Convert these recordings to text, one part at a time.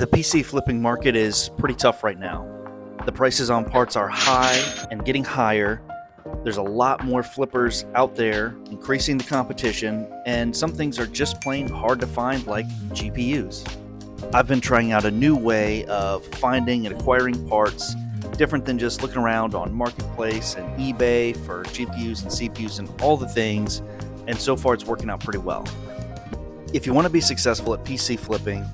The PC flipping market is pretty tough right now. The prices on parts are high and getting higher. There's a lot more flippers out there, increasing the competition, and some things are just plain hard to find, like GPUs. I've been trying out a new way of finding and acquiring parts, different than just looking around on Marketplace and eBay for GPUs and CPUs and all the things, and so far it's working out pretty well. If you want to be successful at PC flipping,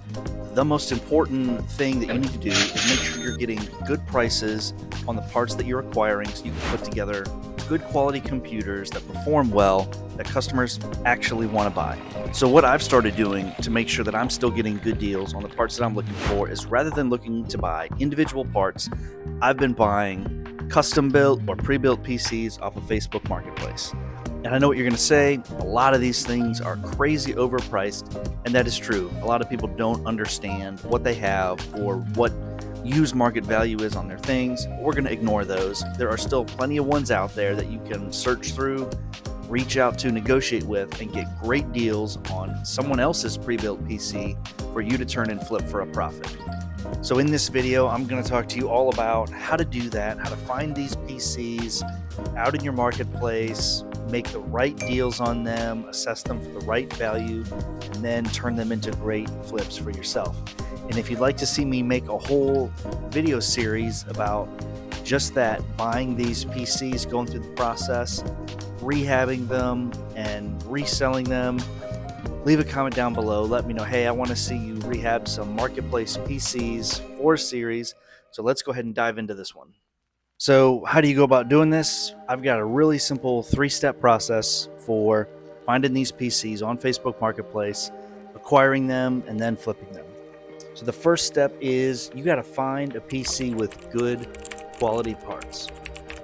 the most important thing that you need to do is make sure you're getting good prices on the parts that you're acquiring so you can put together good quality computers that perform well, that customers actually want to buy. So what I've started doing to make sure that I'm still getting good deals on the parts that I'm looking for is, rather than looking to buy individual parts, I've been buying custom built or pre-built PCs off of Facebook Marketplace. And I know what you're going to say, a lot of these things are crazy overpriced, and that is true. A lot of people don't understand what they have or what used market value is on their things. We're going to ignore those. There are still plenty of ones out there that you can search through, reach out to, negotiate with, and get great deals on someone else's pre-built PC for you to turn and flip for a profit. So in this video, I'm going to talk to you all about how to do that, how to find these PCs out in your marketplace, make the right deals on them, assess them for the right value, and then turn them into great flips for yourself. And if you'd like to see me make a whole video series about just that, buying these PCs, going through the process, rehabbing them, and reselling them, leave a comment down below. Let me know, hey, I want to see you rehab some marketplace PCs for a series. So let's go ahead and dive into this one. So how do you go about doing this? I've got a really simple 3-step process for finding these PCs on Facebook Marketplace, acquiring them, and then flipping them. So the first step is you got to find a PC with good quality parts.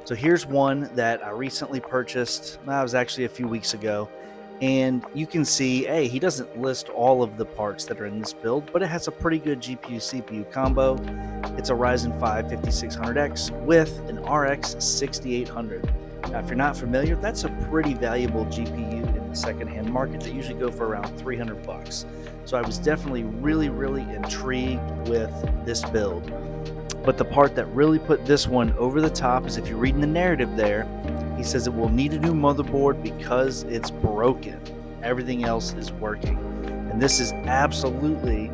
So here's one that I recently purchased. That was actually a few weeks ago. And you can see, hey, he doesn't list all of the parts that are in this build, but it has a pretty good GPU CPU combo. It's a Ryzen 5 5600X with an RX 6800. Now, if you're not familiar, that's a pretty valuable GPU in the secondhand market. They usually go for around $300. So I was definitely really intrigued with this build. But the part that really put this one over the top is, if you're reading the narrative there, he says it will need a new motherboard because it's broken. Everything else is working. And this is absolutely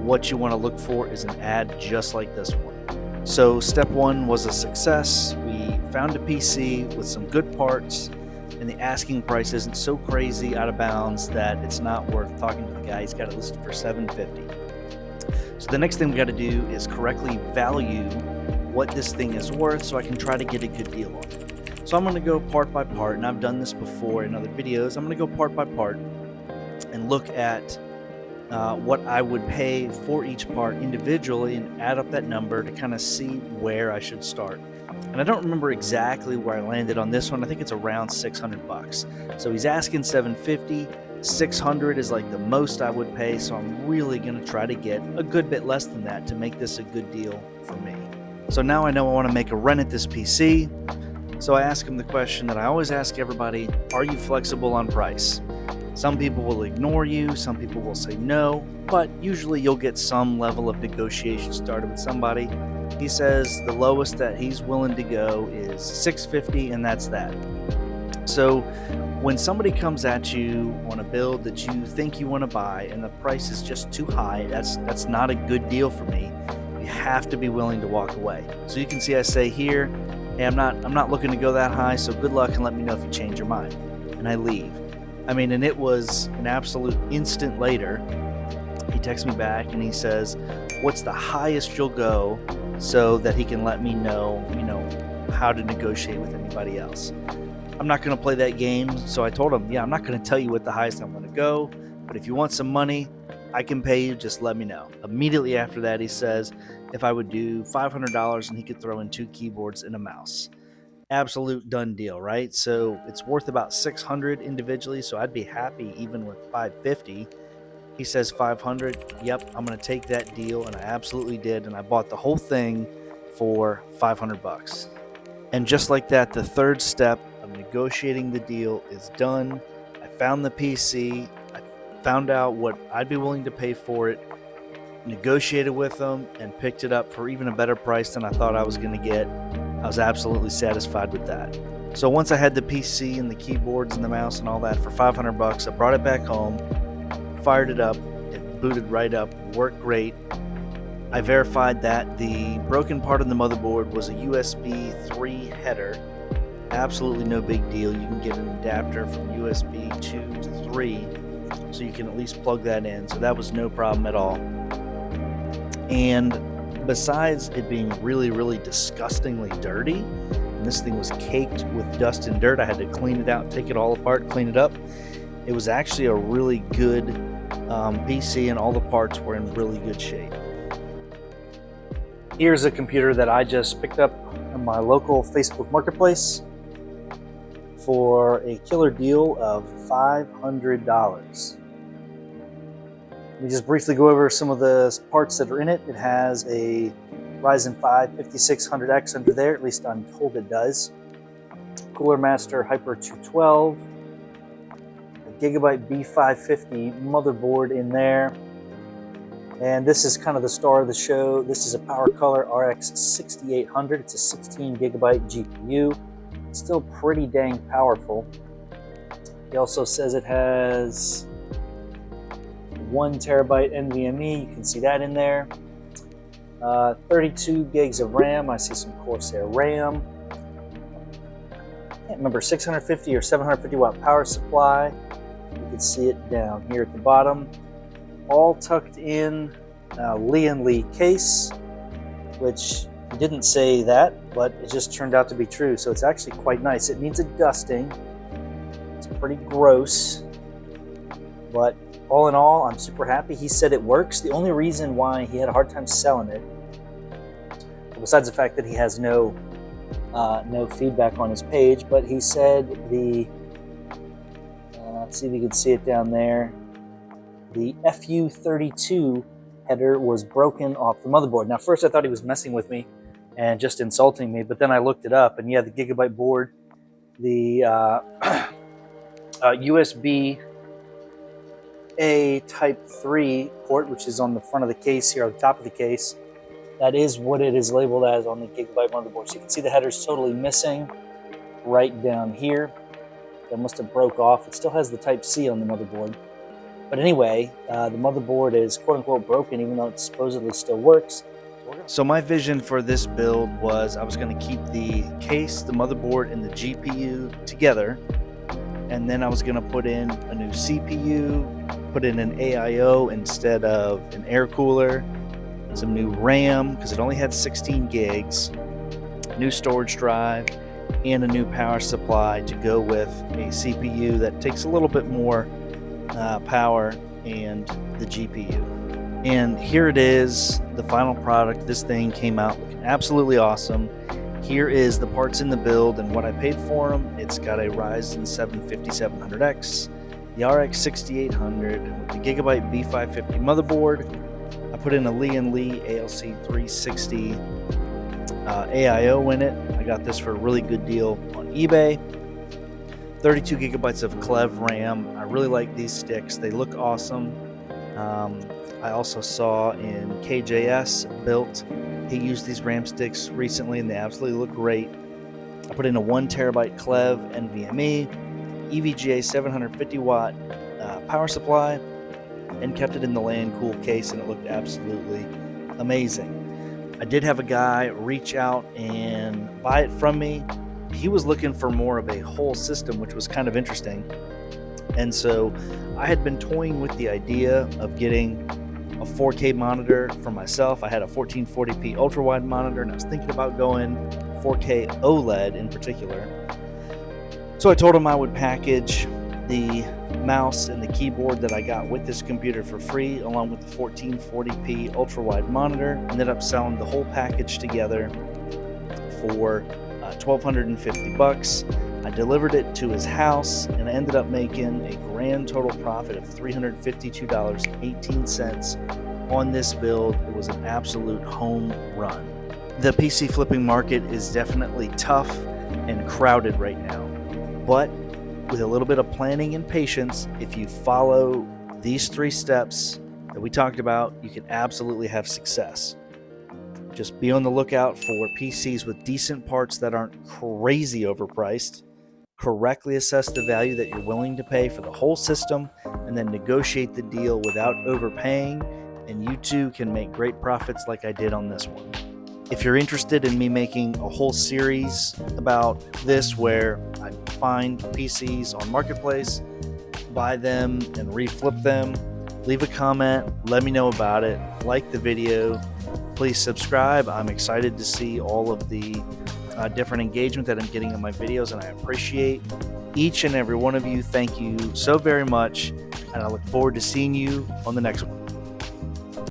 what you want to look for, is an ad just like this one. So step one was a success. We found a PC with some good parts, and the asking price isn't so crazy out of bounds that it's not worth talking to the guy. He's got it listed for $750. So the next thing we got to do is correctly value what this thing is worth so I can try to get a good deal on it. So I'm going to go part by part, and I've done this before in other videos. I'm going to go part by part and look at what I would pay for each part individually and add up that number to kind of see where I should start. And I don't remember exactly where I landed on this one. I think it's around $600. So he's asking $750. $600 is like the most I would pay, so I'm really going to try to get a good bit less than that to make this a good deal for me. So now I know I want to make a run at this PC. So I ask him the question that I always ask everybody: are you flexible on price? Some people will ignore you, some people will say no, but usually you'll get some level of negotiation started with somebody. He says the lowest that he's willing to go is $650, and that's that. So when somebody comes at you on a build that you think you want to buy and the price is just too high, that's not a good deal for me. You have to be willing to walk away. So you can see I say here, hey, I'm not looking to go that high, so good luck and let me know if you change your mind. And I leave. I mean, and it was an absolute instant later. He texts me back and he says, what's the highest you'll go, so that he can let me know, how to negotiate with anybody else. I'm not going to play that game, so I told him, yeah, I'm not going to tell you what the highest I'm going to go, but if you want some money, I can pay you, just let me know. Immediately after that, he says if I would do $500 and he could throw in 2 keyboards and a mouse. Absolute done deal, right? So it's worth about $600 individually, so I'd be happy even with $550. He says $500. Yep, I'm going to take that deal, and I absolutely did, and I bought the whole thing for $500. And just like that, the third step of negotiating the deal is done. I found the PC. I found out what I'd be willing to pay for it. negotiated with them, and picked it up for even a better price than I thought I was going to get. I was absolutely satisfied with that. So once I had the PC and the keyboards and the mouse and all that for $500, I brought it back home, fired it up, it booted right up, worked great. I verified that the broken part of the motherboard was a USB 3 header. Absolutely no big deal. You can get an adapter from USB 2 to 3, so you can at least plug that in. So that was no problem at all. And besides it being really, really disgustingly dirty, and this thing was caked with dust and dirt, I had to clean it out, take it all apart, clean it up. It was actually a really good PC, and all the parts were in really good shape. Here's a computer that I just picked up on my local Facebook Marketplace for a killer deal of $500. Let me just briefly go over some of the parts that are in it. It has a Ryzen 5 5600X under there, at least I'm told it does. Cooler Master Hyper 212, a Gigabyte B550 motherboard in there. And this is kind of the star of the show. This is a Powercolor RX 6800. It's a 16 gigabyte GPU. It's still pretty dang powerful. He also says it has 1 terabyte NVMe. You can see that in there. 32 gigs of RAM. I see some Corsair RAM. I can't remember, 650 or 750 watt power supply. You can see it down here at the bottom. All tucked in Lian case, which he didn't say that, but it just turned out to be true. So it's actually quite nice. It needs a dusting. It's pretty gross, but all in all, I'm super happy. He said it works. The only reason why he had a hard time selling it, besides the fact that he has no feedback on his page, but he said the let's see if you can see it down there. The FU32 header was broken off the motherboard. Now, first I thought he was messing with me and just insulting me, but then I looked it up, and yeah, the Gigabyte board, the USB A Type 3 port, which is on the front of the case here, on the top of the case, that is what it is labeled as on the Gigabyte motherboard. So you can see the header's totally missing right down here. That must have broke off. It still has the Type C on the motherboard. But anyway, the motherboard is quote-unquote broken, even though it supposedly still works. So my vision for this build was I was going to keep the case, the motherboard, and the GPU together. And then I was going to put in a new CPU, put in an AIO instead of an air cooler, some new RAM, because it only had 16 gigs, new storage drive, and a new power supply to go with a CPU that takes a little bit more power and the GPU. And here it is, the final product. This thing came out looking absolutely awesome. Here is the parts in the build and what I paid for them. It's got a Ryzen 7 5700X, the RX 6800 with the Gigabyte B550 motherboard. I put in a Lian ALC 360 AIO in it. I got this for a really good deal on eBay. 32 gigabytes of Klevv RAM. I really like these sticks. They look awesome. I also saw in KJS built, he used these RAM sticks recently and they absolutely look great. I put in a 1 terabyte Klevv NVMe, EVGA 750 watt power supply, and kept it in the Lancool case, and it looked absolutely amazing. I did have a guy reach out and buy it from me. He was looking for more of a whole system, which was kind of interesting. And so I had been toying with the idea of getting a 4K monitor for myself. I had a 1440p ultra wide monitor, and I was thinking about going 4K OLED in particular. So I told him I would package the mouse and the keyboard that I got with this computer for free, along with the 1440p ultra wide monitor. Ended up selling the whole package together for $1,250. I delivered it to his house, and I ended up making a grand total profit of $352.18 on this build. It was an absolute home run. The PC flipping market is definitely tough and crowded right now, but with a little bit of planning and patience, if you follow these 3 steps, that we talked about, you can absolutely have success. Just be on the lookout for PCs with decent parts that aren't crazy overpriced. Correctly assess the value that you're willing to pay for the whole system, and then negotiate the deal without overpaying, and you too can make great profits like I did on this one. If you're interested in me making a whole series about this where I find PCs on Marketplace, buy them and reflip them, leave a comment, let me know about it, like the video, please subscribe. I'm excited to see all of the different engagement that I'm getting in my videos, and I appreciate each and every one of you. Thank you so very much, and I look forward to seeing you on the next one.